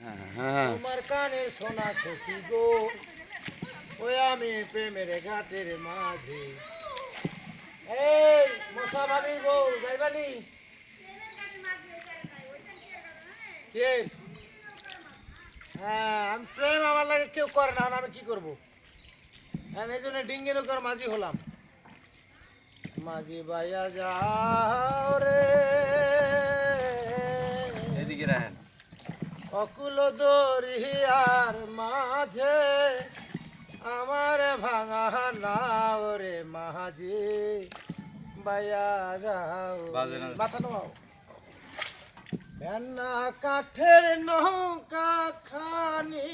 তোমার কানের সোনা সখী গো, ওই আমি প্রেমের ঘাটের মাঝে। এই মশা ভাবির বউ যাইবানি কে? হ্যাঁ, আমি প্রেম আমার লাগে কেউ করে না, আমি কি করবো? হ্যাঁ, এই জন্য ডিঙ্গি নৌকার মাঝি হলাম। মাঝি বাইয়া যাও রে, এদিকে রাখেন। অকুল দরিয়ার মাঝে আমার ভাঙা নাও রে মাঝি বাইয়া যাও। মাথা নাও। ভেন্না কাঠের নৌকা খানি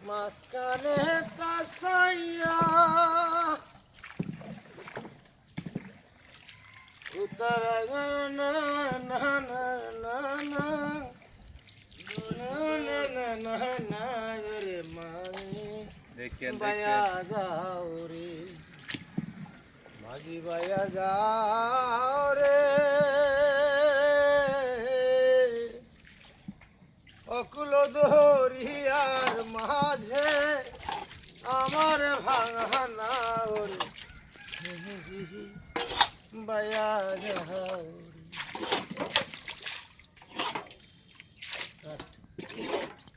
মাঝখানে তাসাইয়া, উতারা না না না না না না রে মাঝি বাইয়া যাও রে, মাঝি বাইয়া যাও রে, অকুল দরিয়ার মাঝে আমার ভাঙা নাও রে বাইয়া যাও রে।